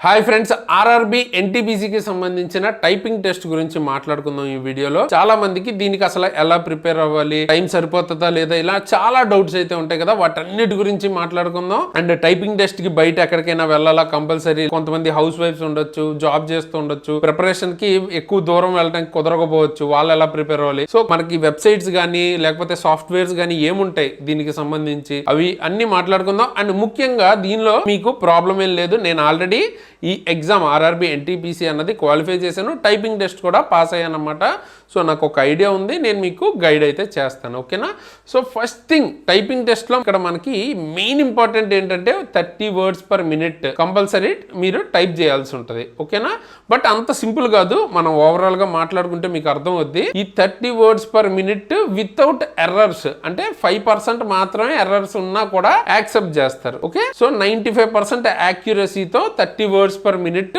Hi friends, RRB ఎన్టీపీసీకి సంబంధించిన typing test గురించి మాట్లాడుకుందాం ఈ వీడియోలో. చాలా మందికి దీనికి అసలు ఎలా ప్రిపేర్ అవ్వాలి, టైం సరిపోతుందా లేదా, ఇలా చాలా డౌట్స్ అయితే ఉంటాయి కదా. వాటన్నిటి గురించి మాట్లాడుకుందాం. అండ్ టైపింగ్ టెస్ట్ కి బయట ఎక్కడికైనా వెళ్ళాలా కంపల్సరీ. కొంతమంది హౌస్ వైఫ్స్ ఉండొచ్చు, జాబ్ చేస్తూ ఉండొచ్చు, ప్రిపరేషన్ కి ఎక్కువ దూరం వెళ్ళడానికి కుదరకపోవచ్చు, వాళ్ళు ఎలా ప్రిపేర్ అవ్వాలి. సో మనకి వెబ్సైట్స్ కానీ లేకపోతే సాఫ్ట్వేర్స్ కానీ ఏముంటాయి దీనికి సంబంధించి, అవి అన్ని మాట్లాడుకుందాం. అండ్ ముఖ్యంగా దీనిలో మీకు ప్రాబ్లం ఏం లేదు. నేను ఆల్రెడీ ఈ ఎగ్జామ్ ఆర్ఆర్బి ఎన్టీపీసీ అన్నది క్వాలిఫై చేశాను, టైపింగ్ టెస్ట్ కూడా పాస్ అయ్యాను అనమాట. సో నాకు ఒక ఐడియా ఉంది, నేను మీకు గైడ్ అయితే చేస్తాను, ఓకేనా. సో ఫస్ట్ థింగ్, టైపింగ్ టెస్ట్లో ఇక్కడ మనకి మెయిన్ ఇంపార్టెంట్ ఏంటంటే 30 words per minute కంపల్సరీ మీరు టైప్ చేయాల్సి ఉంటుంది, ఓకేనా. బట్ అంత సింపుల్ కాదు, మనం ఓవరాల్గా మాట్లాడుకుంటే మీకు అర్థం అవుద్ది. ఈ 30 words per minute without errors, అంటే 5% మాత్రమే ఎర్రర్స్ ఉన్నా కూడా యాక్సెప్ట్ చేస్తారు, okay. So 95% యాక్యురసీతో 30 words per minute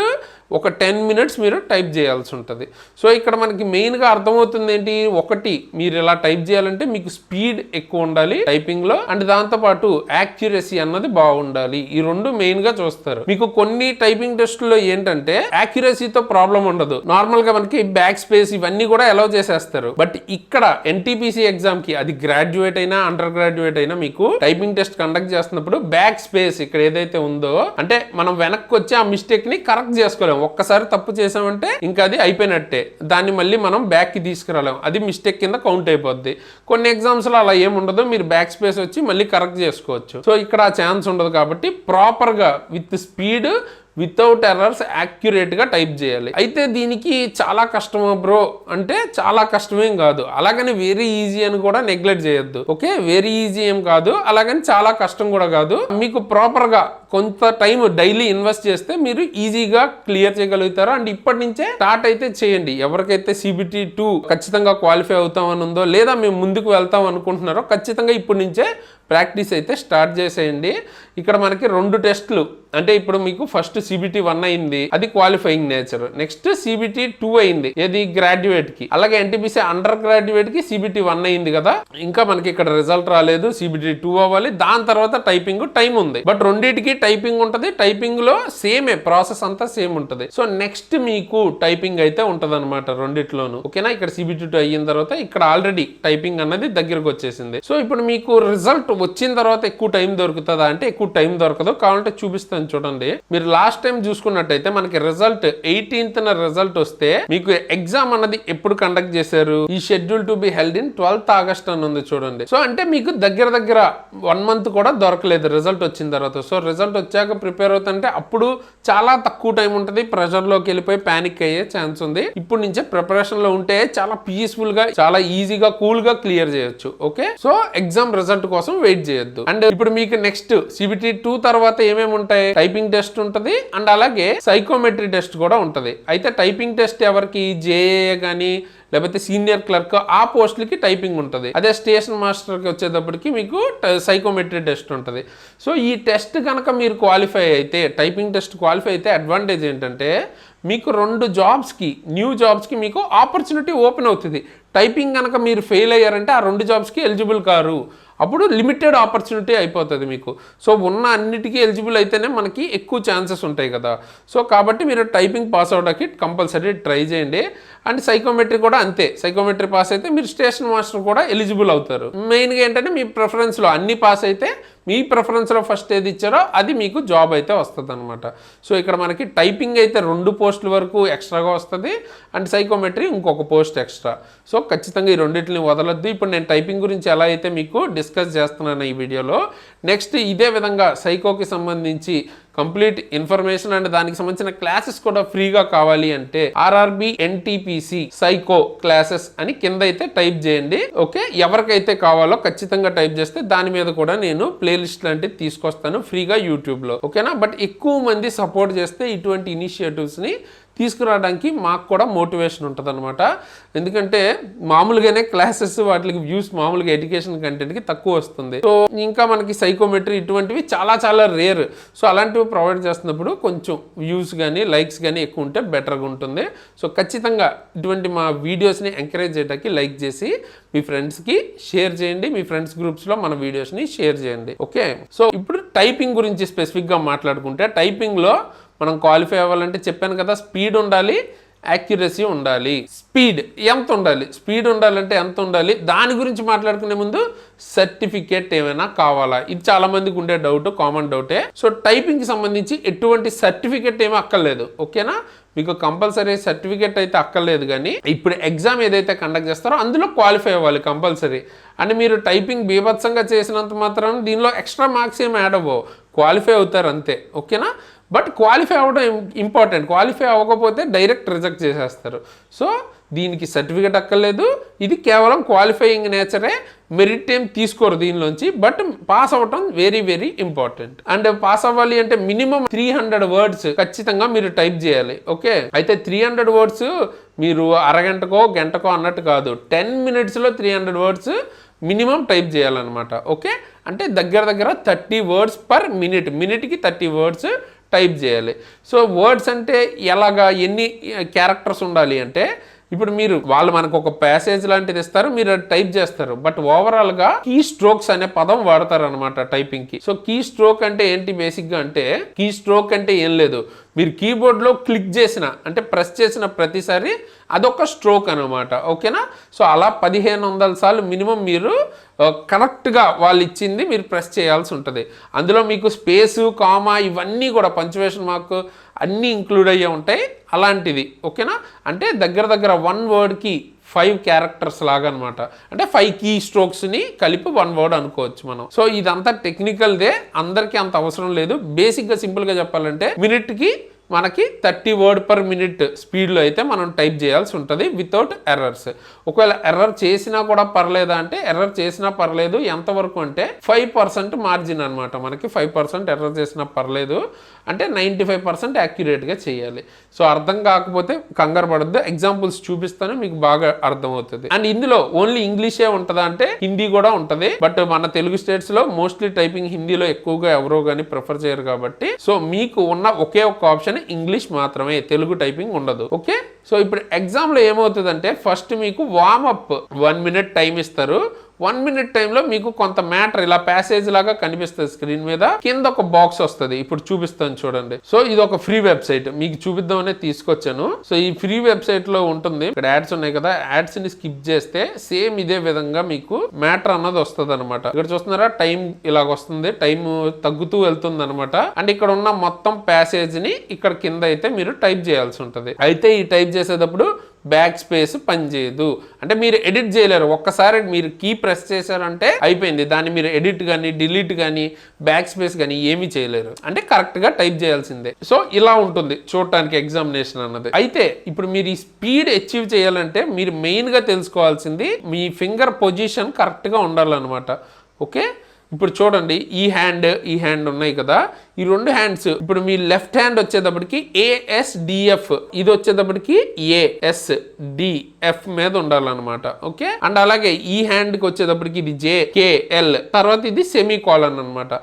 ఒక 10 minutes మీరు టైప్ చేయాల్సి ఉంటుంది. సో ఇక్కడ మనకి మెయిన్గా అర్థమవుతుంది ఏంటి, ఒకటి మీరు ఇలా టైప్ చేయాలంటే మీకు స్పీడ్ ఎక్కువ ఉండాలి టైపింగ్లో, అండ్ దాంతోపాటు యాక్యురసీ అన్నది బాగుండాలి. ఈ రెండు మెయిన్గా చూస్తారు. మీకు కొన్ని టైపింగ్ టెస్టుల్లో ఏంటంటే యాక్యురసీతో ప్రాబ్లం ఉండదు, నార్మల్గా మనకి బ్యాక్ స్పేస్ ఇవన్నీ కూడా అలౌ చేసేస్తారు. బట్ ఇక్కడ ఎన్టీపీసీ ఎగ్జామ్కి, అది గ్రాడ్యుయేట్ అయినా అండర్ గ్రాడ్యుయేట్ అయినా, మీకు టైపింగ్ టెస్ట్ కండక్ట్ చేస్తున్నప్పుడు బ్యాక్ స్పేస్ ఇక్కడ ఏదైతే ఉందో, అంటే మనం వెనక్కి వచ్చి ఆ మిస్టేక్ని కరెక్ట్ చేసుకోలేము. ఒక్కసారి తప్పు చేసామంటే ఇంకా అది అయిపోయినట్టే, దాన్ని మళ్ళీ మనం బ్యాక్ కి తీసుకురాలేం, అది మిస్టేక్ కింద కౌంట్ అయిపోద్ది. కొన్ని ఎగ్జామ్స్ లో అలా ఏముండదు, మీరు బ్యాక్ స్పేస్ వచ్చి మళ్ళీ కరెక్ట్ చేసుకోవచ్చు. సో ఇక్కడ ఆ ఛాన్స్ ఉండదు కాబట్టి ప్రాపర్ గా with speed without errors accurate గా టైప్ చేయాలి. అయితే దీనికి చాలా కష్టమా బ్రో అంటే చాలా కష్టమేం కాదు, అలాగని వెరీ ఈజీ అని కూడా నెగ్లెక్ట్ చేయొద్దు, ఓకే. వెరీ ఈజీ ఏం కాదు, అలాగని చాలా కష్టం కూడా కాదు. మీకు ప్రాపర్ గా కొంత టైం డైలీ ఇన్వెస్ట్ చేస్తే మీరు ఈజీగా క్లియర్ చేయగలుగుతారు. అండ్ ఇప్పటి నుంచే స్టార్ట్ అయితే చేయండి. ఎవరికైతే CBT 2 ఖచ్చితంగా క్వాలిఫై అవుతామని ఉందో, లేదా మేము ముందుకు వెళ్తాం అనుకుంటున్నారో, ఖచ్చితంగా ఇప్పటి నుంచే ప్రాక్టీస్ అయితే స్టార్ట్ చేసేయండి. ఇక్కడ మనకి 2 టెస్టులు, అంటే ఇప్పుడు మీకు ఫస్ట్ CBT 1 అయింది, అది క్వాలిఫైయింగ్ నేచర్. నెక్స్ట్ CBT 2 అయింది, ఏది గ్రాడ్యుయేట్ కి. అలాగే ఎన్టీపీసీ అండర్ గ్రాడ్యుయేట్ కి CBT 1 అయింది కదా, ఇంకా మనకి ఇక్కడ రిజల్ట్ రాలేదు, CBT 2 అవ్వాలి. దాని తర్వాత టైపింగ్ టైం ఉంది, బట్ రెండింటికి టైపింగ్ ఉంటుంది. టైపింగ్ లో సేమే ప్రాసెస్ అంతా సేమ్ ఉంటుంది. సో నెక్స్ట్ మీకు టైపింగ్ అయితే ఉంటది అనమాట రెండిట్లోనూ, ఓకేనా. ఇక్కడ CBT 2 అయిన తర్వాత ఇక్కడ ఆల్రెడీ టైపింగ్ అన్నది దగ్గరకు వచ్చేసింది. సో ఇప్పుడు మీకు రిజల్ట్ వచ్చిన తర్వాత ఎక్కువ టైం దొరుకుతుందా అంటే ఎక్కువ టైం దొరకదు. కావాలంటే చూపిస్తాను చూడండి. మీరు లాస్ట్ టైం చూసుకున్నట్టయితే మనకి రిజల్ట్ 18th రిజల్ట్ వస్తే, మీకు ఎగ్జామ్ అన్నది ఎప్పుడు కండక్ట్ చేశారు, ఈ schedule to be held in 12th August అని ఉంది చూడండి. సో అంటే మీకు దగ్గర 1 month కూడా దొరకలేదు రిజల్ట్ వచ్చిన తర్వాత. సో రిజల్ట్ వచ్చాక ప్రిపేర్ అవుతుంటే అప్పుడు చాలా తక్కువ టైం ఉంటుంది, ప్రెషర్ లోకి వెళ్ళిపోయి పానిక్ అయ్యే ఛాన్స్ ఉంది. ఇప్పుడు నుంచే ప్రిపరేషన్ లో ఉంటే చాలా పీస్ఫుల్ గా, చాలా ఈజీగా, కూల్ గా క్లియర్ చేయొచ్చు, ఓకే. సో ఎగ్జామ్ రిజల్ట్ కోసం వెయిట్ చేయొద్దు. అండ్ ఇప్పుడు మీకు నెక్స్ట్ CBT 2 తర్వాత ఏమేమి ఉంటాయి, టైపింగ్ టెస్ట్ ఉంటది, అండ్ అలాగే సైకోమెట్రీ టెస్ట్ కూడా ఉంటది. అయితే టైపింగ్ టెస్ట్ ఎవరికి, JAA గానీ లేకపోతే సీనియర్ క్లర్క్, ఆ పోస్టులకి టైపింగ్ ఉంటుంది. అదే స్టేషన్ మాస్టర్కి వచ్చేటప్పటికి మీకు సైకోమెట్రీ టెస్ట్ ఉంటుంది. సో ఈ టెస్ట్ కనుక మీరు క్వాలిఫై అయితే, టైపింగ్ టెస్ట్ క్వాలిఫై అయితే అడ్వాంటేజ్ ఏంటంటే, మీకు 2 జాబ్స్కి, న్యూ జాబ్స్కి మీకు ఆపర్చునిటీ ఓపెన్ అవుతుంది. టైపింగ్ కనుక మీరు ఫెయిల్ అయ్యారంటే ఆ 2 జాబ్స్కి ఎలిజిబుల్ కారు, అప్పుడు లిమిటెడ్ ఆపర్చునిటీ అయిపోతుంది మీకు. సో ఉన్న అన్నిటికీ ఎలిజిబుల్ అయితేనే మనకి ఎక్కువ ఛాన్సెస్ ఉంటాయి కదా. సో కాబట్టి మీరు టైపింగ్ పాస్ అవడానికి కంపల్సరీ ట్రై చేయండి. అండ్ సైకోమెట్రీ కూడా అంతే, సైకోమెట్రీ పాస్ అయితే మీరు స్టేషన్ మాస్టర్ కూడా ఎలిజిబుల్ అవుతారు. మెయిన్గా ఏంటంటే మీ ప్రిఫరెన్స్లో అన్ని పాస్ అయితే, మీ ప్రిఫరెన్స్లో ఫస్ట్ ఏది ఇచ్చారో అది మీకు జాబ్ అయితే వస్తుంది అనమాట. సో ఇక్కడ మనకి టైపింగ్ అయితే 2 పోస్టుల వరకు ఎక్స్ట్రాగా వస్తుంది, అండ్ సైకోమెట్రీ ఇంకొక పోస్ట్ ఎక్స్ట్రా. సో ఖచ్చితంగా ఈ రెండింటిని వదలొద్దు. ఇప్పుడు నేను టైపింగ్ గురించి ఎలా అయితే మీకు డిస్కస్ చేస్తున్నాను ఈ వీడియోలో, నెక్స్ట్ ఇదే విధంగా సైకోకి సంబంధించి కంప్లీట్ ఇన్ఫర్మేషన్ అండ్ దానికి సంబంధించిన క్లాసెస్ కూడా ఫ్రీగా కావాలి అంటే ఆర్ఆర్బి ఎన్టీపీసీ సైకో క్లాసెస్ అని కింద అయితే టైప్ చేయండి, ఓకే. ఎవరికైతే కావాలో ఖచ్చితంగా టైప్ చేస్తే దాని మీద కూడా నేను ప్లేలిస్ట్ లాంటివి తీసుకొస్తాను ఫ్రీగా యూట్యూబ్లో, ఓకేనా. బట్ ఎక్కువ మంది సపోర్ట్ చేస్తే ఇటువంటి ఇనిషియేటివ్స్ని తీసుకురావడానికి మాకు కూడా మోటివేషన్ ఉంటుంది అనమాట. ఎందుకంటే మామూలుగానే క్లాసెస్ వాటికి వ్యూస్ మామూలుగా ఎడ్యుకేషన్ కంటెంట్కి తక్కువ వస్తుంది. సో ఇంకా మనకి సైకోమెట్రీ ఇటువంటివి చాలా చాలా రేర్. సో అలాంటివి ప్రొవైడ్ చేస్తున్నప్పుడు కొంచెం వ్యూస్ కానీ లైక్స్ కానీ ఎక్కువ ఉంటే బెటర్గా ఉంటుంది. సో ఖచ్చితంగా ఇటువంటి మా వీడియోస్ని ఎంకరేజ్ చేయడానికి లైక్ చేసి మీ ఫ్రెండ్స్కి షేర్ చేయండి, మీ ఫ్రెండ్స్ గ్రూప్స్లో మన వీడియోస్ని షేర్ చేయండి, ఓకే. సో ఇప్పుడు టైపింగ్ గురించి స్పెసిఫిక్గా మాట్లాడుకుంటే, టైపింగ్లో మనం క్వాలిఫై అవ్వాలంటే చెప్పాను కదా, స్పీడ్ ఉండాలి, యాక్యురసీ ఉండాలి. స్పీడ్ ఎంత ఉండాలి, స్పీడ్ ఉండాలంటే ఎంత ఉండాలి, దాని గురించి మాట్లాడుకునే ముందు సర్టిఫికేట్ ఏమైనా కావాలా, ఇది చాలా మందికి ఉండే డౌట్, కామన్ డౌటే. సో టైపింగ్కి సంబంధించి ఎటువంటి సర్టిఫికేట్ ఏమీ అక్కర్లేదు, ఓకేనా. మీకు కంపల్సరీ సర్టిఫికేట్ అయితే అక్కర్లేదు, కానీ ఇప్పుడు ఎగ్జామ్ ఏదైతే కండక్ట్ చేస్తారో అందులో క్వాలిఫై అవ్వాలి కంపల్సరీ. అంటే మీరు టైపింగ్ బీభత్సంగా చేసినంత మాత్రం దీనిలో ఎక్స్ట్రా మార్క్స్ ఏమి యాడ్ అవ్వవు, క్వాలిఫై అవుతారు అంతే, ఓకేనా. బట్ క్వాలిఫై అవ్వడం ఇంపార్టెంట్, క్వాలిఫై అవ్వకపోతే డైరెక్ట్ రిజెక్ట్ చేసేస్తారు. సో దీనికి సర్టిఫికేట్ అక్కర్లేదు, ఇది కేవలం క్వాలిఫైయింగ్ నేచరే, మెరిట్ ఏం తీసుకోరు దీనిలోంచి. బట్ పాస్ అవ్వటం very very important. And pass అవ్వాలి అంటే మినిమం 300 వర్డ్స్ ఖచ్చితంగా మీరు టైప్ చేయాలి, ఓకే. అయితే 300 వర్డ్స్ మీరు అరగంటకో గంటకో అన్నట్టు కాదు, 10 minutesలో 300 వర్డ్స్ మినిమం టైప్ చేయాలన్నమాట, ఓకే. అంటే దగ్గర దగ్గర 30 వర్డ్స్ పర్ మినిట్, మినిట్కి 30 వర్డ్స్ టైప్ చేయాలి. సో వర్డ్స్ అంటే ఎలాగా, ఎన్ని క్యారెక్టర్స్ ఉండాలి అంటే, ఇప్పుడు మీరు వాళ్ళు మనకు ఒక ప్యాసేజ్ లాంటిది ఇస్తారు, మీరు టైప్ చేస్తారు, బట్ ఓవరాల్గా కీ స్ట్రోక్స్ అనే పదం వాడతారు అనమాట టైపింగ్కి. సో కీ స్ట్రోక్ అంటే ఏంటి బేసిక్గా అంటే, కీ స్ట్రోక్ అంటే ఏం లేదు, మీరు కీబోర్డ్లో క్లిక్ చేసిన అంటే ప్రెస్ చేసిన ప్రతిసారి అదొక స్ట్రోక్ అనమాట, ఓకేనా. సో అలా 1500 సార్లు మినిమం మీరు కరెక్ట్గా వాళ్ళు ఇచ్చింది మీరు ప్రెస్ చేయాల్సి ఉంటుంది. అందులో మీకు స్పేసు, కామా ఇవన్నీ కూడా పంక్చువేషన్ మార్క్ అన్నీ ఇంక్లూడ్ అయ్యే ఉంటాయి అలాంటిది, ఓకేనా. అంటే దగ్గర దగ్గర 1 వర్డ్కి 5 క్యారెక్టర్స్ లాగా అనమాట, అంటే 5 కీ స్ట్రోక్స్ని కలిపి 1 వర్డ్ అనుకోవచ్చు మనం. సో ఇదంతా టెక్నికల్దే, అందరికీ అంత అవసరం లేదు. బేసిక్గా సింపుల్గా చెప్పాలంటే మినిట్కి మనకి 30 వర్డ్ పర్ మినిట్ స్పీడ్లో అయితే మనం టైప్ చేయాల్సి ఉంటుంది వితౌట్ ఎర్రర్స్. ఒకవేళ ఎర్రర్ చేసినా కూడా పర్లేదా అంటే, ఎర్రర్ చేసినా పర్లేదు. ఎంతవరకు అంటే 5% మార్జిన్ అనమాట, మనకి 5% ఎర్రర్ చేసినా పర్లేదు, అంటే 95% యాక్యురేట్గా చేయాలి. సో అర్థం కాకపోతే కంగారు పడద్దు, ఎగ్జాంపుల్స్ చూపిస్తాను మీకు బాగా అర్థమవుతుంది. అండ్ ఇందులో ఓన్లీ ఇంగ్లీషే ఉంటుందా అంటే హిందీ కూడా ఉంటుంది, బట్ మన తెలుగు స్టేట్స్లో మోస్ట్లీ టైపింగ్ హిందీలో ఎక్కువగా ఎవరో కానీ ప్రిఫర్ చేయరు కాబట్టి, సో మీకు ఉన్న ఒకే ఒక ఆప్షన్ ఇంగ్లీష్ మాత్రమే, తెలుగు టైపింగ్ ఉండదు, ఓకే. సో ఇప్పుడు ఎగ్జామ్లో ఏమవుతుందంటే, ఫస్ట్ మీకు వార్మప్ 1 minute టైం ఇస్తారు. 1 minute టైంలో మీకు కొంత మ్యాటర్ ఇలా ప్యాసేజ్ లాగా కనిపిస్తుంది స్క్రీన్ మీద, కింద ఒక బాక్స్ వస్తుంది, ఇప్పుడు చూపిస్తాను చూడండి. సో ఇది ఒక ఫ్రీ వెబ్సైట్, మీకు చూపిద్దామనే తీసుకొచ్చాను. సో ఈ ఫ్రీ వెబ్సైట్ లో ఉంటుంది, ఇక్కడ యాడ్స్ ఉన్నాయి కదా, యాడ్స్ ని స్కిప్ చేస్తే సేమ్ ఇదే విధంగా మీకు మ్యాటర్ అన్నది వస్తుంది అనమాట. ఇక్కడ చూస్తున్నారా, టైం ఇలాగ వస్తుంది, టైం తగ్గుతూ వెళ్తుంది అనమాట. అండ్ ఇక్కడ ఉన్న మొత్తం ప్యాసేజ్ ని ఇక్కడ కింద అయితే మీరు టైప్ చేయాల్సి ఉంటుంది. అయితే ఈ టైప్ చేసేటప్పుడు బ్యాక్ స్పేస్ పనిచేయదు, అంటే మీరు ఎడిట్ చేయలేరు. ఒక్కసారి మీరు కీ ప్రెస్ చేశారంటే అయిపోయింది, దాన్ని మీరు ఎడిట్ కానీ డిలీట్ కానీ బ్యాక్ స్పేస్ కానీ ఏమీ చేయలేరు, అంటే కరెక్ట్గా టైప్ చేయాల్సిందే. సో ఇలా ఉంటుంది చూడటానికి ఎగ్జామినేషన్ అన్నది. అయితే ఇప్పుడు మీరు ఈ స్పీడ్ అచీవ్ చేయాలంటే మీరు మెయిన్గా తెలుసుకోవాల్సింది మీ ఫింగర్ పొజిషన్ కరెక్ట్గా ఉండాలన్నమాట, ఓకే. ఇప్పుడు చూడండి, ఈ హ్యాండ్ ఉన్నాయి కదా, ఈ 2 హ్యాండ్స్, ఇప్పుడు మీ లెఫ్ట్ హ్యాండ్ వచ్చేటప్పటికి ASDF, ఇది వచ్చేటప్పటికి ASDF మీద ఉండాలన్నమాట, ఓకే. అండ్ అలాగే ఈ హ్యాండ్కి వచ్చేటప్పటికి ఇది JKL, తర్వాత ఇది సెమీకోలన్ అనమాట.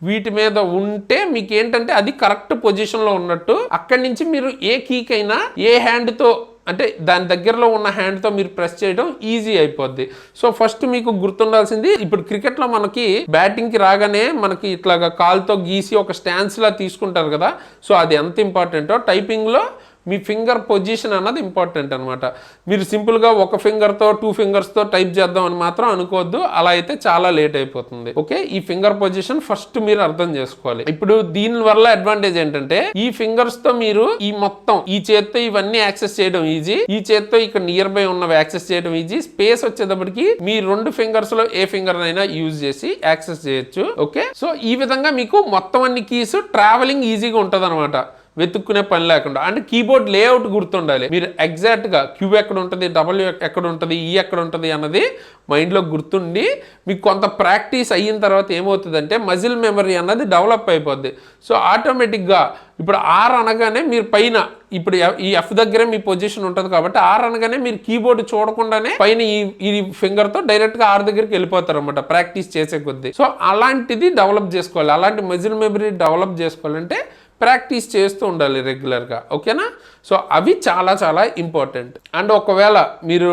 వీటి మీద ఉంటే మీకు ఏంటంటే అది కరెక్ట్ పొజిషన్లో ఉన్నట్టు. అక్కడి నుంచి మీరు ఏ కీకైనా ఏ హ్యాండ్తో అంటే దాని దగ్గరలో ఉన్న హ్యాండ్తో మీరు ప్రెస్ చేయడం ఈజీ అయిపోద్ది. సో ఫస్ట్ మీకు గుర్తుండాల్సింది, ఇప్పుడు క్రికెట్లో మనకి బ్యాటింగ్కి రాగానే మనకి ఇట్లాగా కాల్తో గీసి ఒక స్టాన్స్ లా తీసుకుంటారు కదా, సో అది ఎంత ఇంపార్టెంటో టైపింగ్లో మీ ఫింగర్ పొజిషన్ అన్నది ఇంపార్టెంట్ అనమాట. మీరు సింపుల్గా ఒక ఫింగర్తో 2 ఫింగర్స్తో టైప్ చేద్దాం అని మాత్రం అనుకోవద్దు, అలా అయితే చాలా లేట్ అయిపోతుంది, ఓకే. ఈ ఫింగర్ పొజిషన్ ఫస్ట్ మీరు అర్థం చేసుకోవాలి. ఇప్పుడు దీని వల్ల అడ్వాంటేజ్ ఏంటంటే, ఈ ఫింగర్స్ తో మీరు ఈ మొత్తం ఈ చేత్తో ఇవన్నీ యాక్సెస్ చేయడం ఈజీ, ఈ చేత్తో ఇక్కడ నియర్ బై ఉన్నవి యాక్సెస్ చేయడం ఈజీ. స్పేస్ వచ్చేటప్పటికి మీ 2 ఫింగర్స్ లో ఏ ఫింగర్ అయినా యూజ్ చేసి యాక్సెస్ చేయొచ్చు, ఓకే. సో ఈ విధంగా మీకు మొత్తం అన్ని కీస్ ట్రావెలింగ్ ఈజీగా ఉంటది అనమాట, వెతుక్కునే పని లేకుండా. అంటే కీబోర్డ్ లేఅవుట్ గుర్తుండాలి, మీరు ఎగ్జాక్ట్గా క్యూ ఎక్కడ ఉంటుంది, డబ్ల్యూ ఎక్కడ ఉంటుంది, ఈ ఎక్కడ ఉంటుంది అన్నది మైండ్లో గుర్తుండి మీకు కొంత ప్రాక్టీస్ అయిన తర్వాత ఏమవుతుందంటే మజిల్ మెమరీ అన్నది డెవలప్ అయిపోద్ది. సో ఆటోమేటిక్గా ఇప్పుడు R అనగానే మీరు పైన, ఇప్పుడు ఈ F దగ్గరే మీ పొజిషన్ ఉంటుంది కాబట్టి R అనగానే మీరు కీబోర్డ్ చూడకుండానే పైన ఈ ఫింగర్తో డైరెక్ట్గా R దగ్గరికి వెళ్ళిపోతారు అనమాట ప్రాక్టీస్ చేసే కొద్దీ. సో అలాంటిది డెవలప్ చేసుకోవాలి, అలాంటి మజిల్ మెమరీ డెవలప్ చేసుకోవాలంటే ప్రాక్టీస్ చేస్తూ ఉండాలి రెగ్యులర్గా. ఓకేనా? సో అవి చాలా చాలా ఇంపార్టెంట్. అండ్ ఒకవేళ మీరు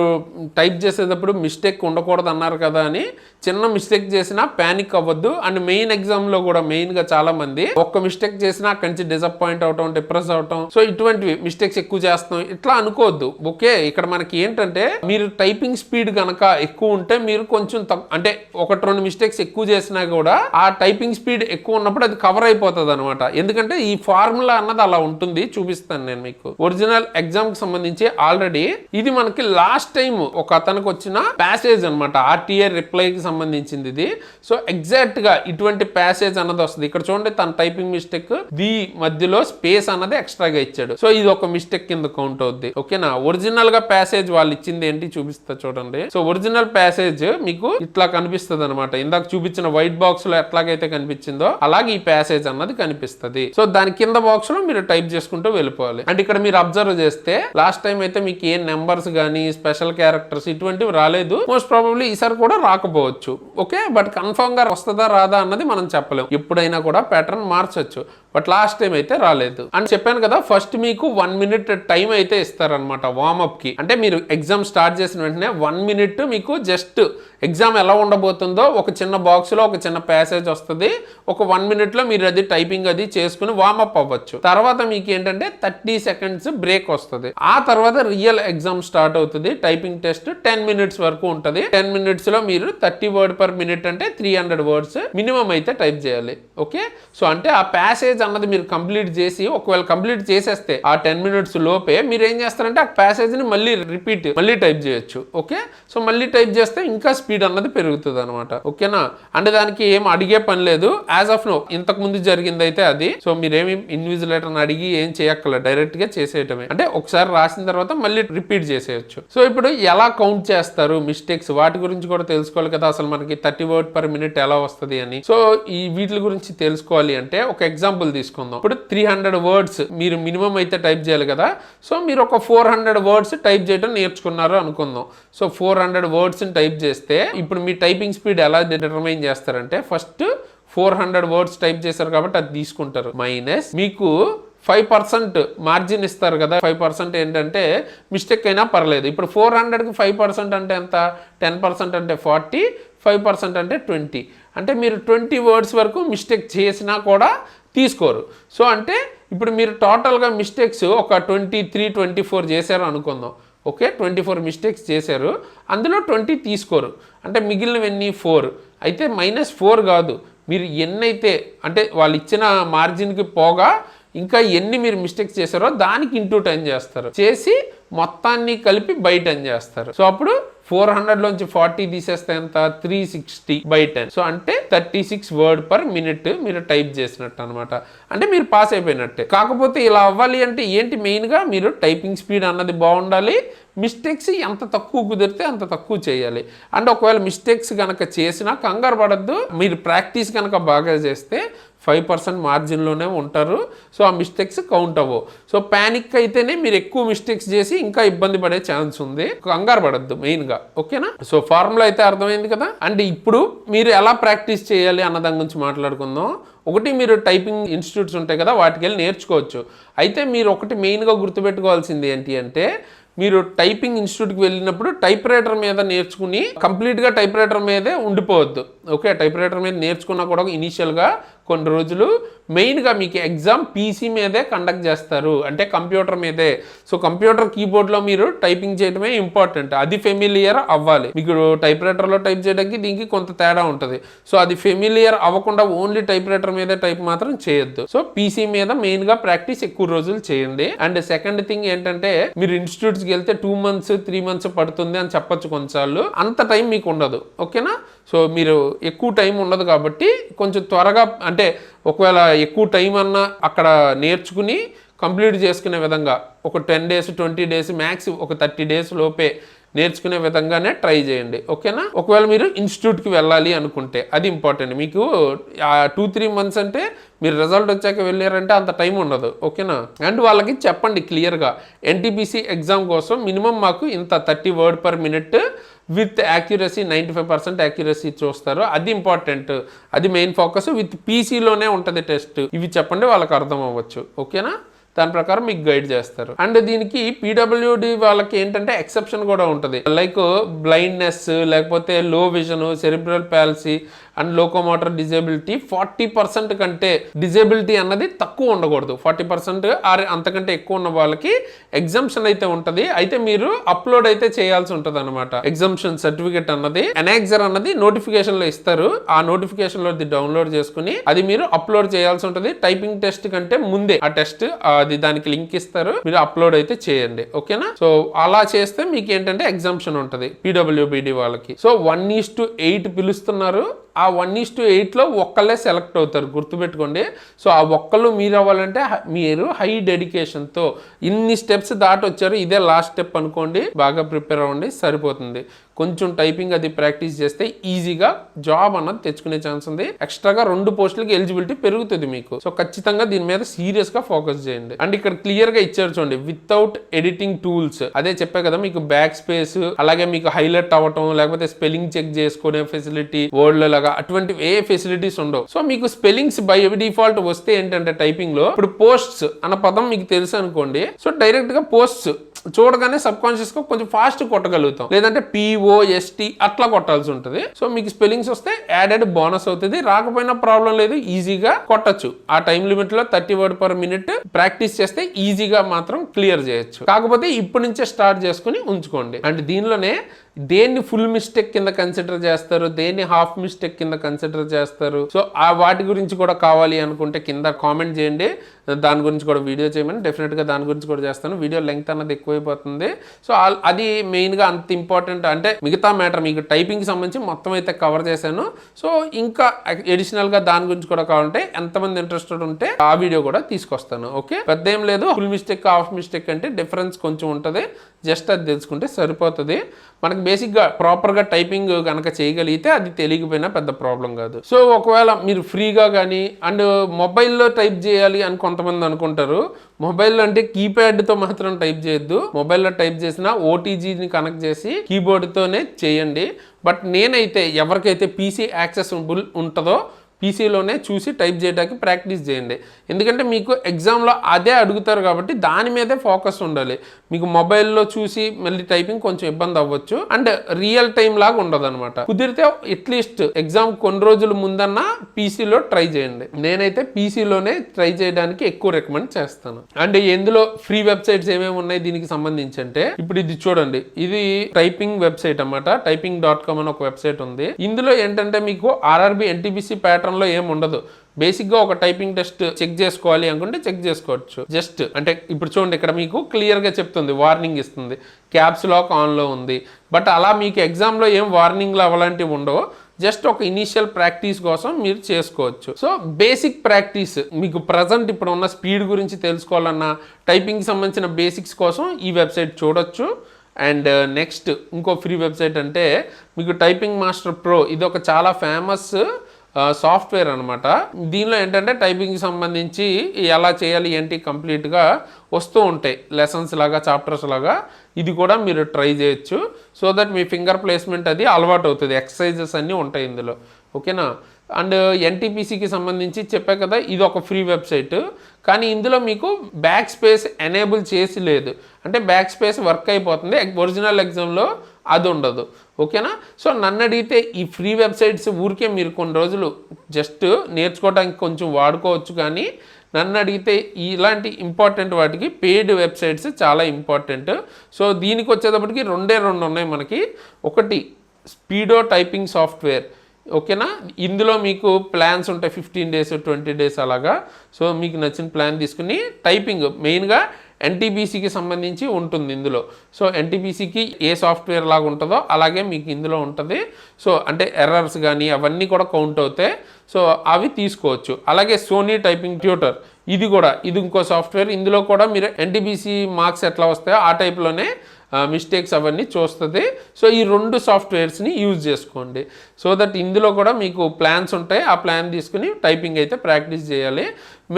టైప్ చేసేటప్పుడు మిస్టేక్ ఉండకూడదు అన్నారు కదా అని చిన్న మిస్టేక్ చేసినా ప్యానిక్ అవ్వద్దు. అండ్ మెయిన్ ఎగ్జామ్లో కూడా మెయిన్గా చాలా మంది ఒక్క మిస్టేక్ చేసినా అక్కడి నుంచి డిసప్పాయింట్ అవటం, డిప్రెస్ అవటం, సో ఇటువంటివి మిస్టేక్స్ ఎక్కువ చేస్తాం ఇట్లా అనుకోవద్దు. ఓకే, ఇక్కడ మనకి ఏంటంటే మీరు టైపింగ్ స్పీడ్ కనుక ఎక్కువ ఉంటే మీరు కొంచెం అంటే 1-2 మిస్టేక్స్ ఎక్కువ చేసినా కూడా ఆ టైపింగ్ స్పీడ్ ఎక్కువ ఉన్నప్పుడు అది కవర్ అయిపోతుంది అనమాట. ఎందుకంటే ఈ ఫార్ములా అన్నది అలా ఉంటుంది. చూపిస్తాను నేను మీకు. ఒరిజినల్ ఎగ్జామ్ కి సంబంధించి ఆల్రెడీ ఇది మనకి లాస్ట్ టైం ఒక అతనికి వచ్చిన ప్యాసేజ్ అనమాట, ఆర్టీఏ రిప్లైకి సంబంధించింది ఇది. సో ఎగ్జాక్ట్ గా ఇటువంటి ప్యాసేజ్ అన్నది వస్తుంది. ఇక్కడ చూడండి తన టైపింగ్ మిస్టేక్ ది మధ్యలో స్పేస్ అన్నది ఎక్స్ట్రాగా ఇచ్చాడు. సో ఇది ఒక మిస్టేక్ కింద కౌంట్ అవుద్ది. ఓకేనా? ఒరిజినల్ గా ప్యాసేజ్ వాళ్ళు ఇచ్చింది ఏంటి చూపిస్తా చూడండి. సో ఒరిజినల్ ప్యాసేజ్ మీకు ఇట్లా కనిపిస్తుంది అనమాట. ఇందాక చూపించిన వైట్ బాక్స్ లో ఎట్లాగైతే కనిపించిందో అలాగే ఈ ప్యాసేజ్ అన్నది కనిపిస్తుంది. సో దాని కింద బాక్స్ లో మీరు టైప్ చేసుకుంటూ వెళ్ళిపోవాలి. అంటే ఇక్కడ మీరు అబ్జర్వ్ చేస్తే లాస్ట్ టైం అయితే మీకు ఏ నెంబర్స్ గానీ స్పెషల్ క్యారెక్టర్స్ ఇటువంటివి రాలేదు. మోస్ట్ ప్రాబబ్లీ ఈసారి కూడా రాకపోవచ్చు. ఓకే, బట్ కన్ఫర్మ్ గా వస్తుందా రాదా అన్నది మనం చెప్పలేం. ఎప్పుడైనా కూడా ప్యాటర్న్ మార్చొచ్చు. బట్ లాస్ట్ టైం అయితే రాలేదు అని చెప్పాను కదా. ఫస్ట్ మీకు 1 minute టైం అయితే ఇస్తారనమాట వార్మప్ కి. అంటే మీరు ఎగ్జామ్ స్టార్ట్ చేసిన వెంటనే 1 minute మీకు జస్ట్ ఎగ్జామ్ ఎలా ఉండబోతుందో ఒక చిన్న బాక్స్ లో ఒక చిన్న ప్యాసేజ్ వస్తుంది. ఒక 1 minute లో మీరు అది టైపింగ్ అది చేసుకుని వార్మప్ అవ్వచ్చు. తర్వాత మీకు ఏంటంటే 30 seconds బ్రేక్ వస్తుంది. ఆ తర్వాత రియల్ ఎగ్జామ్ స్టార్ట్ అవుతుంది. టైపింగ్ టెస్ట్ 10 minutes వరకు ఉంటుంది. 10 minutes లో మీరు 30 words per minute అంటే 300 words మినిమం అయితే టైప్ చేయాలి. ఓకే, సో అంటే ఆ ప్యాసేజ్ అన్నది మీరు కంప్లీట్ చేసి ఒకవేళ కంప్లీట్ చేసేస్తే ఆ 10 minutes లోపే మీరు ఏం చేస్తారంటే ఆ ప్యాసేజ్ ని మళ్ళీ టైప్ చేయొచ్చు. ఓకే, సో మళ్ళీ టైప్ చేస్తే ఇంకా స్పీడ్ అన్నది పెరుగుతుంది అనమాట. ఓకేనా? అంటే దానికి ఏం అడిగే పని లేదు. యాజ్ ఆఫ్ నో ఇంతకు ముందు జరిగింది అయితే అది. సో మీరేమి ఇన్విజిలేటర్ అడిగి ఏం చేయక్కర్లేదు, డైరెక్ట్ గా చేసేయటమే. అంటే ఒకసారి రాసిన తర్వాత మళ్ళీ రిపీట్ చేసేయచ్చు. సో ఇప్పుడు ఎలా కౌంట్ చేస్తారు మిస్టేక్స్, వాటి గురించి కూడా తెలుసుకోవాలి కదా. అసలు మనకి 30 words per minute ఎలా వస్తుంది అని. సో ఈ వీటి గురించి తెలుసుకోవాలి అంటే ఒక ఎగ్జాంపుల్ తీసుకుందాం. ఇప్పుడు 300 words మీరు మినిమం అయితే టైప్ చేయాలి కదా. సో మీరు ఒక 400 words టైప్ చేయడం నేర్చుకున్నారు అనుకుందాం. సో 400 words టైప్ చేస్తే ఇప్పుడు మీ టైపింగ్ స్పీడ్ ఎలా డిటర్మైన్ చేస్తారంటే ఫస్ట్ 400 words టైప్ చేశారు కాబట్టి అది తీసుకుంటారు మైనస్ మీకు 5% మార్జిన్ ఇస్తారు కదా. 5% ఏంటంటే మిస్టేక్ అయినా పర్లేదు. ఇప్పుడు 400కి 5% అంటే ఎంత? 10% అంటే 40, 5% అంటే 20. అంటే మీరు 20 words వరకు మిస్టేక్ చేసినా కూడా తీసుకోరు. సో అంటే ఇప్పుడు మీరు టోటల్గా మిస్టేక్స్ ఒక 23, 24 చేశారు అనుకుందాం. ఓకే, 24 మిస్టేక్స్ చేశారు, అందులో 20 తీసుకోరు. అంటే మిగిలినవన్నీ 4 అయితే -4 కాదు, మీరు ఎన్నైతే అంటే వాళ్ళు ఇచ్చిన మార్జిన్కి పోగా ఇంకా ఎన్ని మీరు మిస్టేక్స్ చేశారో దానికి ఇంటూ 10 చేస్తారు. చేసి మొత్తాన్ని కలిపి బై 10 చేస్తారు. సో అప్పుడు 400లోంచి 40 తీసేస్తే ఎంత? 360/10. సో అంటే 36 words per minute మీరు టైప్ చేసినట్టు అనమాట. అంటే మీరు పాస్ అయిపోయినట్టే. కాకపోతే ఇలా అవ్వాలి అంటే ఏంటి మెయిన్గా మీరు టైపింగ్ స్పీడ్ అన్నది బాగుండాలి. మిస్టేక్స్ ఎంత తక్కువ కుదిరితే అంత తక్కువ చేయాలి. అంటే ఒకవేళ మిస్టేక్స్ కనుక చేసినా కంగారు పడద్దు. మీరు ప్రాక్టీస్ కనుక బాగా చేస్తే 5% మార్జిన్లోనే ఉంటారు. సో ఆ మిస్టేక్స్ కౌంట్ అవ్వవు. సో ప్యానిక్ అయితేనే మీరు ఎక్కువ మిస్టేక్స్ చేసి ఇంకా ఇబ్బంది పడే ఛాన్స్ ఉంది. కంగారు పడద్దు మెయిన్గా. ఓకేనా? సో ఫార్ములా అయితే అర్థమైంది కదా. అంటే ఇప్పుడు మీరు ఎలా ప్రాక్టీస్ చేయాలి అన్న దాని గురించి మాట్లాడుకుందాం. ఒకటి మీరు టైపింగ్ ఇన్స్టిట్యూట్స్ ఉంటాయి కదా, వాటికి వెళ్ళి నేర్చుకోవచ్చు. అయితే మీరు ఒకటి మెయిన్గా గుర్తుపెట్టుకోవాల్సింది ఏంటి అంటే మీరు టైపింగ్ ఇన్స్టిట్యూట్కి వెళ్ళినప్పుడు టైప్ రైటర్ మీద నేర్చుకుని కంప్లీట్గా టైప్ రైటర్ మీదే ఉండిపోవద్దు. ఓకే, టైప్ రైటర్ మీద నేర్చుకున్నా కూడా ఇనీషియల్గా కొన్ని రోజులు మెయిన్గా మీకు ఎగ్జామ్ పీసీ మీదే కండక్ట్ చేస్తారు, అంటే కంప్యూటర్ మీదే. సో కంప్యూటర్ కీబోర్డ్లో మీరు టైపింగ్ చేయడమే ఇంపార్టెంట్. అది ఫెమిలియర్ అవ్వాలి. మీకు టైప్ రైటర్లో టైప్ చేయడానికి దీనికి కొంత తేడా ఉంటుంది. సో అది ఫెమిలియర్ అవ్వకుండా ఓన్లీ టైప్ రైటర్ మీదే టైప్ మాత్రం చేయొద్దు. సో పీసీ మీద మెయిన్గా ప్రాక్టీస్ ఎక్కువ రోజులు చేయండి. అండ్ సెకండ్ థింగ్ ఏంటంటే మీరు ఇన్స్టిట్యూట్స్కి వెళ్తే 2 months 3 months పడుతుంది అని చెప్పొచ్చు కొన్నిసార్లు. అంత టైం మీకు ఉండదు. ఓకేనా? సో మీరు ఎక్కువ టైం ఉండదు కాబట్టి కొంచెం త్వరగా అంటే ఒకవేళ ఎక్కువ టైం అన్నా అక్కడ నేర్చుకుని కంప్లీట్ చేసుకునే విధంగా ఒక 10 days 20 days మ్యాక్స్ ఒక 30 days లోపే నేర్చుకునే విధంగానే ట్రై చేయండి. ఓకేనా? ఒకవేళ మీరు ఇన్స్టిట్యూట్కి వెళ్ళాలి అనుకుంటే అది ఇంపార్టెంట్. మీకు 2-3 months అంటే మీరు రిజల్ట్ వచ్చాక వెళ్ళారంటే అంత టైం ఉండదు. ఓకేనా? అండ్ వాళ్ళకి చెప్పండి క్లియర్గా, ఎన్టీపీసీ ఎగ్జామ్ కోసం మినిమం మాకు ఇంత 30 words/minute విత్ యాక్యురసీ 95% యాక్యురసీ చూస్తారు. అది ఇంపార్టెంట్, అది మెయిన్ ఫోకస్. విత్ పీసీలోనే ఉంటుంది టెస్ట్. ఇవి చెప్పండి, వాళ్ళకి అర్థం అవ్వచ్చు. ఓకేనా? దాని ప్రకారం మీకు గైడ్ చేస్తారు. అండ్ దీనికి పీడబ్ల్యూడి వాళ్ళకి ఏంటంటే ఎక్సెప్షన్ కూడా ఉంటుంది. లైక్ బ్లైండ్నెస్, లేకపోతే లో vision, cerebral policy and locomotor disability 40% కంటే డిజేబిలిటీ అన్నది తక్కువ ఉండకూడదు. 40% ఆర్ అంతకంటే ఎక్కువ ఉన్న వాళ్ళకి ఎగ్జామ్షన్ అయితే ఉంటుంది. అయితే మీరు అప్లోడ్ అయితే చేయాల్సి ఉంటుంది అనమాట. ఎగ్జామ్షన్ సర్టిఫికేట్ అన్నది ఎనాక్సర్ అన్నది నోటిఫికేషన్ లో ఇస్తారు. ఆ నోటిఫికేషన్ లో డౌన్లోడ్ చేసుకుని అది మీరు అప్లోడ్ చేయాల్సి ఉంటుంది. టైపింగ్ టెస్ట్ కంటే ముందే ఆ టెస్ట్ అది దానికి లింక్ ఇస్తారు, మీరు అప్లోడ్ అయితే చేయండి. ఓకేనా? సో అలా చేస్తే మీకు ఏంటంటే ఎగ్జామ్షన్ ఉంటుంది పీడబ్ల్యూబీడీ వాళ్ళకి. సో 1:8 పిలుస్తున్నారు. ఆ 1:8లో ఒక్కళ్ళే సెలెక్ట్ అవుతారు, గుర్తుపెట్టుకోండి. సో ఆ ఒక్కళ్ళు మీరు అవ్వాలంటే మీరు హై డెడికేషన్తో ఇన్ని స్టెప్స్ దాటి వచ్చారు, ఇదే లాస్ట్ స్టెప్ అనుకోండి, బాగా ప్రిపేర్ అవ్వండి, సరిపోతుంది. కొంచెం టైపింగ్ అది ప్రాక్టీస్ చేస్తే ఈజీగా జాబ్ అన్నది తెచ్చుకునే ఛాన్స్ ఉంది. ఎక్స్ట్రాగా 2 పోస్టులకి ఎలిజిబిలిటీ పెరుగుతుంది మీకు. సో ఖచ్చితంగా దీని మీద సీరియస్ గా ఫోకస్ చేయండి. అండ్ ఇక్కడ క్లియర్ గా ఇచ్చారు చూడండి, వితౌట్ ఎడిటింగ్ టూల్స్. అదే చెప్పా కదా, మీకు బ్యాక్ స్పేస్, అలాగే మీకు హైలైట్ అవ్వటం, లేకపోతే స్పెల్లింగ్ చెక్ చేసుకునే ఫెసిలిటీ, వర్డ్ లాగా అటువంటి ఏ ఫెసిలిటీస్ ఉండవు. సో మీకు స్పెల్లింగ్స్ బై డిఫాల్ట్ వస్తే ఏంటంటే టైపింగ్ లో ఇప్పుడు పోస్ట్స్ అన్న పదం మీకు తెలుసు అనుకోండి. సో డైరెక్ట్ గా పోస్ట్స్ చూడగానే సబ్ కాన్షియస్ గా కొంచెం ఫాస్ట్ కొట్టగలుగుతాం, లేదంటే POST అట్లా కొట్టాల్సి ఉంటుంది. సో మీకు స్పెల్లింగ్స్ వస్తే యాడెడ్ బోనస్ అవుతుంది. రాకపోయినా ప్రాబ్లం లేదు, ఈజీగా కొట్టచ్చు. ఆ టైం లిమిట్ లో 30 words/minute ప్రాక్టీస్ చేస్తే ఈజీగా మాత్రం క్లియర్ చేయొచ్చు. కాకపోతే ఇప్పటి నుంచే స్టార్ట్ చేసుకుని ఉంచుకోండి. అండ్ దీనిలోనే దేన్ని ఫుల్ మిస్టేక్ కింద కన్సిడర్ చేస్తారు, దేన్ని హాఫ్ మిస్టేక్ కింద కన్సిడర్ చేస్తారు. సో ఆ వాటి గురించి కూడా కావాలి అనుకుంటే కింద కామెంట్ చేయండి, దాని గురించి కూడా వీడియో చేయమని. డెఫినెట్గా దాని గురించి కూడా చేస్తాను. వీడియో లెంగ్త్ అన్నది ఎక్కువైపోతుంది. సో అది మెయిన్గా అంత ఇంపార్టెంట్. అంటే మిగతా మ్యాటర్ మీకు టైపింగ్కి సంబంధించి మొత్తం అయితే కవర్ చేశాను. సో ఇంకా అడిషనల్గా దాని గురించి కూడా కావాలంటే ఎంతమంది ఇంట్రెస్టెడ్ ఉంటే ఆ వీడియో కూడా తీసుకొస్తాను. ఓకే, పెద్ద ఏం లేదు. ఫుల్ మిస్టేక్ హాఫ్ మిస్టేక్ అంటే డిఫరెన్స్ కొంచెం ఉంటుంది, జస్ట్ అది తెలుసుకుంటే సరిపోతుంది. మనకి బేసిక్గా ప్రాపర్గా టైపింగ్ కనుక చేయగలిగితే అది తెలియకపోయినా పెద్ద ప్రాబ్లం కాదు. సో ఒకవేళ మీరు ఫ్రీగా కానీ అండ్ మొబైల్లో టైప్ చేయాలి అని కొంతమంది అనుకుంటారు. మొబైల్లో అంటే కీప్యాడ్తో మాత్రం టైప్ చేయొద్దు. మొబైల్లో టైప్ చేసిన ఓటీజీని కనెక్ట్ చేసి కీబోర్డ్తోనే చేయండి. బట్ నేనైతే ఎవరికైతే పీసీ యాక్సెసిబుల్ ఉంటుందో పీసీలోనే చూసి టైప్ చేయడానికి ప్రాక్టీస్ చేయండి. ఎందుకంటే మీకు ఎగ్జామ్లో అదే అడుగుతారు కాబట్టి దాని మీదే ఫోకస్ ఉండాలి. మీకు మొబైల్లో చూసి మళ్ళీ టైపింగ్ కొంచెం ఇబ్బంది అవ్వచ్చు, అండ్ రియల్ టైం లాగా ఉండదు అనమాట. కుదిరితే అట్లీస్ట్ ఎగ్జామ్ కొన్ని రోజుల ముందన్నా పీసీలో ట్రై చేయండి. నేనైతే పీసీలోనే ట్రై చేయడానికి ఎక్కువ రికమెండ్ చేస్తాను. అండ్ ఎందులో ఫ్రీ వెబ్సైట్స్ ఏమేమి ఉన్నాయి దీనికి సంబంధించి అంటే, ఇప్పుడు ఇది చూడండి, ఇది టైపింగ్ వెబ్సైట్ అన్నమాట. typing.com అని ఒక వెబ్సైట్ ఉంది. ఇందులో ఏంటంటే మీకు RRB NTPC ప్యాటర్న్ లో ఏం ఉండదు. బేసిక్ గా ఒక టైపింగ్ టెస్ట్ చెక్ చేసుకోవాలి అనుకుంటే చెక్ చేసుకోవచ్చు. జస్ట్ అంటే ఇప్పుడు చూడండి, ఇక్కడ మీకు క్లియర్ గా చెప్తుంది, వార్నింగ్ ఇస్తుంది, క్యాప్స్ లాక్ ఆన్ లో ఉంది. బట్ అలా మీకు ఎగ్జామ్ లో ఏం వార్నింగ్లు అలాంటివి ఉండవు. జస్ట్ ఒక ఇనీషియల్ ప్రాక్టీస్ కోసం మీరు చేసుకోవచ్చు. సో బేసిక్ ప్రాక్టీస్ మీకు ప్రజెంట్ ఇప్పుడు ఉన్న స్పీడ్ గురించి తెలుసుకోవాలన్నా టైపింగ్ సంబంధించిన బేసిక్స్ కోసం ఈ వెబ్సైట్ చూడొచ్చు. అండ్ నెక్స్ట్ ఇంకో ఫ్రీ వెబ్సైట్ అంటే మీకు టైపింగ్ మాస్టర్ ప్రో. ఇది ఒక చాలా ఫేమస్ సాఫ్ట్వేర్ అనమాట. దీనిలో ఏంటంటే టైపింగ్కి సంబంధించి ఎలా చేయాలి ఏంటి కంప్లీట్గా వస్తూ ఉంటాయి, లెసన్స్ లాగా, చాప్టర్స్ లాగా. ఇది కూడా మీరు ట్రై చేయొచ్చు. So that me finger placement అది అలవాటు అవుతుంది. ఎక్సర్సైజెస్ అన్నీ ఉంటాయి ఇందులో. ఓకేనా? అండ్ ఎన్టీపీసీకి సంబంధించి చెప్పా కదా, ఇది ఒక ఫ్రీ వెబ్సైట్. కానీ ఇందులో మీకు బ్యాక్ స్పేస్ ఎనేబుల్ చేసి లేదు, అంటే బ్యాక్ స్పేస్ వర్క్ అయిపోతుంది. ఒరిజినల్ ఎగ్జామ్లో అది ఉండదు. ఓకేనా? సో నన్ను అడిగితే ఈ ఫ్రీ వెబ్సైట్స్ ఊరికే మీరు కొన్ని రోజులు జస్ట్ నేర్చుకోవడానికి కొంచెం వాడుకోవచ్చు. కానీ నన్ను అడిగితే ఇలాంటి ఇంపార్టెంట్ వాటికి పెయిడ్ వెబ్సైట్స్ చాలా ఇంపార్టెంట్. సో దీనికి వచ్చేటప్పటికి రెండే ఉన్నాయి మనకి. ఒకటి స్పీడో టైపింగ్ సాఫ్ట్వేర్. ఓకేనా? ఇందులో మీకు ప్లాన్స్ ఉంటాయి, 15 days 20 days అలాగా. సో మీకు నచ్చిన ప్లాన్ తీసుకుని టైపింగ్ మెయిన్గా ఎన్టీపీసీకి సంబంధించి ఉంటుంది ఇందులో. సో ఎన్టీపీసీకి ఏ సాఫ్ట్వేర్ లాగా ఉంటుందో అలాగే మీకు ఇందులో ఉంటుంది. సో అంటే ఎర్రర్స్ కానీ అవన్నీ కూడా కౌంట్ అవుతాయి. సో అవి తీసుకోవచ్చు. అలాగే సోనీ టైపింగ్ ట్యూటర్, ఇది ఇంకో సాఫ్ట్వేర్. ఇందులో కూడా మీరు ఎన్టీపీసీ మార్క్స్ ఎట్లా వస్తాయో ఆ టైప్లోనే మిస్టేక్స్ అవన్నీ చూస్తుంది. సో ఈ 2 సాఫ్ట్వేర్స్ని యూజ్ చేసుకోండి. సో దట్ ఇందులో కూడా మీకు ప్లాన్స్ ఉంటాయి. ఆ ప్లాన్ తీసుకుని టైపింగ్ అయితే ప్రాక్టీస్ చేయాలి.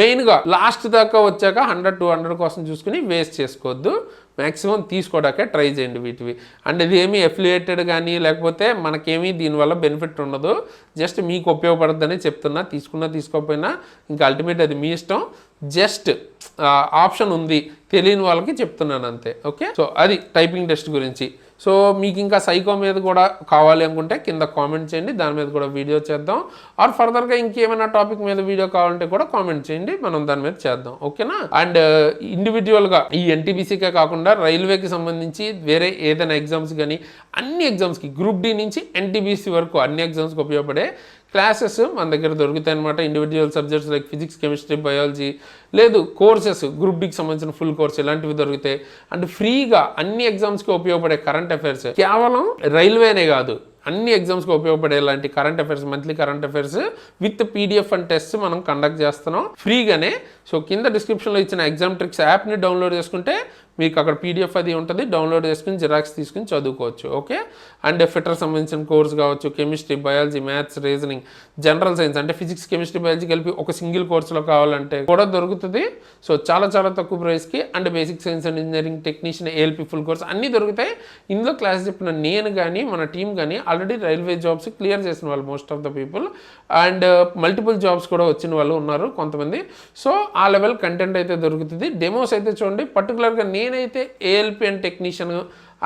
మెయిన్గా లాస్ట్ దాకా వచ్చాక 100-200 కోసం చూసుకుని వేస్ట్ చేసుకోవద్దు. మ్యాక్సిమం తీసుకోవడానికే ట్రై చేయండి వీటివి. అండ్ ఇది ఏమీ అఫిలియేటెడ్ కానీ లేకపోతే మనకేమీ దీనివల్ల బెనిఫిట్ ఉండదు. జస్ట్ మీకు ఉపయోగపడుతుందని చెప్తున్నా. తీసుకున్నా తీసుకోకపోయినా ఇంకా అల్టిమేట్ అది మీ ఇష్టం. జస్ట్ ఆప్షన్ ఉంది, తెలియని వాళ్ళకి చెప్తున్నాను అంతే. ఓకే, సో అది టైపింగ్ టెస్ట్ గురించి. సో మీకు ఇంకా సైకో మీద కూడా కావాలి అనుకుంటే కింద కామెంట్ చేయండి, దాని మీద కూడా వీడియో చేద్దాం. ఆర్ ఫర్దర్గా ఇంకేమైనా టాపిక్ మీద వీడియో కావాలంటే కూడా కామెంట్ చేయండి, మనం దాని మీద చేద్దాం. ఓకేనా? అండ్ ఇండివిజువల్గా ఈ ఎన్టీపీసీకే కాకుండా రైల్వేకి సంబంధించి వేరే ఏదైనా ఎగ్జామ్స్ కానీ అన్ని ఎగ్జామ్స్కి గ్రూప్ డి నుంచి ఎన్టీపీసీ వరకు అన్ని ఎగ్జామ్స్కి ఉపయోగపడే క్లాసెస్ మన దగ్గర దొరుకుతాయి అనమాట. Individual subjects like physics, chemistry, biology, లేదు కోర్సెస్ గ్రూప్ డికి సంబంధించిన ఫుల్ కోర్స్ ఇలాంటివి దొరుకుతాయి. అండ్ ఫ్రీగా అన్ని ఎగ్జామ్స్కి ఉపయోగపడే కరెంట్ అఫైర్స్, కేవలం రైల్వేనే కాదు అన్ని ఎగ్జామ్స్కి ఉపయోగపడే ఇలాంటి current affairs, monthly current affairs with PDF and test మనం కండక్ట్ చేస్తున్నాం ఫ్రీగానే. సో కింద డిస్క్రిప్షన్లో ఇచ్చిన ఎగ్జామ్ ట్రిక్స్ యాప్ని డౌన్లోడ్ చేసుకుంటే మీకు అక్కడ పీడిఎఫ్ అది ఉంటుంది, డౌన్లోడ్ చేసుకుని జిరాక్స్ తీసుకుని చదువుకోవచ్చు. ఓకే, అండ్ ఫిటర్ సంబంధించిన కోర్స్ కావచ్చు, chemistry, biology, maths, reasoning, general science అంటే ఫిజిక్స్, కెమిస్ట్రీ, బయాలజీ కలిపి ఒక సింగిల్ కోర్సులో కావాలంటే కూడా దొరుకుతుంది. సో చాలా చాలా తక్కువ ప్రైస్కి. And basic science and engineering, technician, ALP full course అన్నీ దొరుకుతాయి. ఇందులో క్లాస్ చెప్పిన నేను కానీ మన టీం కానీ ఆల్రెడీ రైల్వే జాబ్స్ క్లియర్ చేసిన వాళ్ళు most of the people. And multiple jobs కూడా వచ్చిన వాళ్ళు ఉన్నారు కొంతమంది. సో ఆ లెవెల్ కంటెంట్ అయితే దొరుకుతుంది. డెమోస్ అయితే చూడండి. పర్టికులర్గా నేనైతే ఏఎల్పి అండ్ టెక్నీషియన్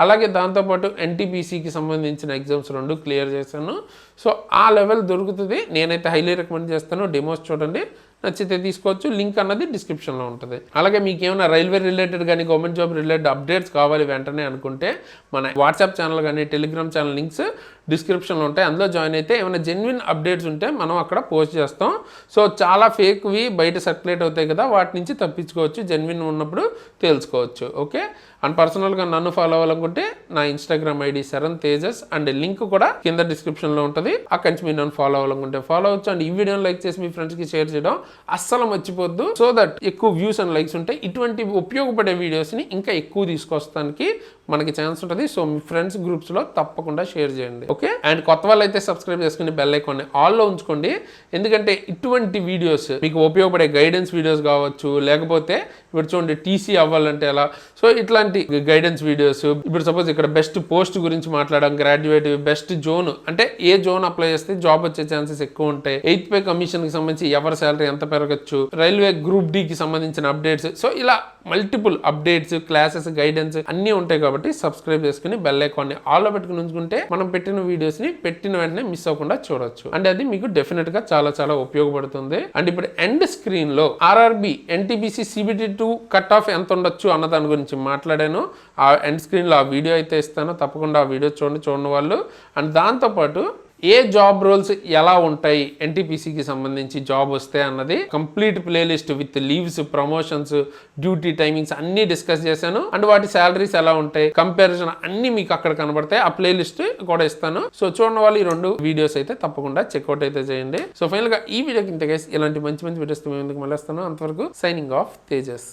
అలాగే దాంతోపాటు ఎన్టీపీసీకి సంబంధించిన ఎగ్జామ్స్ 2 క్లియర్ చేశాను. సో ఆ లెవెల్ దొరుకుతుంది. నేనైతే హైలీ రికమెండ్ చేస్తాను. డెమోస్ చూడండి, నచ్చితే తీసుకోవచ్చు. లింక్ అన్నది డిస్క్రిప్షన్లో ఉంటుంది. అలాగే మీకు ఏమైనా రైల్వే రిలేటెడ్ కానీ గవర్నమెంట్ జాబ్ రిలేటెడ్ అప్డేట్స్ కావాలి వెంటనే అనుకుంటే మన వాట్సాప్ ఛానల్ కానీ టెలిగ్రామ్ ఛానల్ లింక్స్ డిస్క్రిప్షన్లో ఉంటాయి. అందులో జాయిన్ అయితే ఏమైనా జెన్యున్ అప్డేట్స్ ఉంటే మనం అక్కడ పోస్ట్ చేస్తాం. సో చాలా ఫేక్వి బయట సర్క్యులేట్ అవుతాయి కదా, వాటి నుంచి తప్పించుకోవచ్చు, జెన్యున్ ఉన్నప్పుడు తెలుసుకోవచ్చు. ఓకే, అండ్ పర్సనల్గా నన్ను ఫాలో అవ్వాలనుకుంటే నా Instagram ID Sharan Tejas and link కూడా కింద డిస్క్రిప్షన్లో ఉంటుంది. అక్కడి నుంచి మీరు నన్ను ఫాలో అవ్వాలనుకుంటే ఫాలో అవ్వచ్చు. అండ్ ఈ వీడియోని లైక్ చేసి మీ ఫ్రెండ్స్కి షేర్ చేయడం అస్సలు మర్చిపోద్దు. సో దట్ ఎక్కువ వ్యూస్ అండ్ లైక్స్ ఉంటాయి. ఇటువంటి ఉపయోగపడే వీడియోస్ని ఇంకా ఎక్కువ తీసుకొస్తానికి మనకి ఛాన్స్ ఉంటుంది. సో మీ ఫ్రెండ్స్ గ్రూప్స్లో తప్పకుండా షేర్ చేయండి. ఓకే, అండ్ కొత్త వాళ్ళు అయితే సబ్స్క్రైబ్ చేసుకుని బెల్ ఐకాన్ని ఆల్లో ఉంచుకోండి. ఎందుకంటే ఇటువంటి వీడియోస్ మీకు ఉపయోగపడే గైడెన్స్ వీడియోస్ కావచ్చు, లేకపోతే ఇప్పుడు చూడండి టీసీ అవ్వాలంటే ఎలా, సో ఇట్లాంటి గైడెన్స్ వీడియోస్. ఇప్పుడు సపోజ్ ఇక్కడ బెస్ట్ పోస్ట్ గురించి మాట్లాడడం, గ్రాడ్యుయేట్ బెస్ట్ జోన్ అంటే ఏ జోన్ అప్లై చేస్తే జాబ్ వచ్చే ఛాన్సెస్ ఎక్కువ ఉంటాయి, 8th పే కమిషన్కి సంబంధించి ఎవరి శాలరీ ఎంత పెరగచ్చు, రైల్వే గ్రూప్ డికి సంబంధించిన అప్డేట్స్, సో ఇలా మల్టిపుల్ అప్డేట్స్, క్లాసెస్, గైడెన్స్ అన్నీ ఉంటాయి. కాబట్టి సబ్స్క్రైబ్ చేసుకుని బెల్ ఐకాన్ని ఆల్లో పెట్టుకుని ఉంచుకుంటే మనం పెట్టిన వీడియోస్ ని పెట్టిన వెంటనే మిస్ అవ్వకుండా చూడొచ్చు. అండ్ అది మీకు డెఫినెట్ గా చాలా చాలా ఉపయోగపడుతుంది. అండ్ ఇప్పుడు ఎండ్ స్క్రీన్ లో RRB NTPC CBT2 cut off ఎంత ఉండొచ్చు అన్న దాని గురించి మాట్లాడాను. ఆ ఎండ్ స్క్రీన్ లో ఆ వీడియో అయితే ఇస్తాను, తప్పకుండా ఆ వీడియో చూడని వాళ్ళు. అండ్ దాంతోపాటు ఏ జాబ్ రోల్స్ ఎలా ఉంటాయి ఎన్టీపీసీకి సంబంధించి జాబ్ వస్తే అన్నది complete playlist with leaves, promotions, duty timings అన్ని డిస్కస్ చేశాను. అండ్ వాటి శాలరీస్ ఎలా ఉంటాయి, కంపారిజన్ అన్ని మీకు అక్కడ కనబడతాయి. ఆ ప్లేలిస్ట్ కూడా ఇస్తాను. సో చూడండి వాళ్ళు ఈ 2 వీడియోస్ అయితే తప్పకుండా చెక్అవుట్ అయితే చేయండి. సో ఫైనల్ గా ఈ వీడియోకి ఇంత గైస్, ఇలాంటి మంచి మంచి వీడియోస్ మేము ఎందుకు మళ్ళీ వస్తాను. అంతవరకు సైనింగ్ ఆఫ్ తేజస్.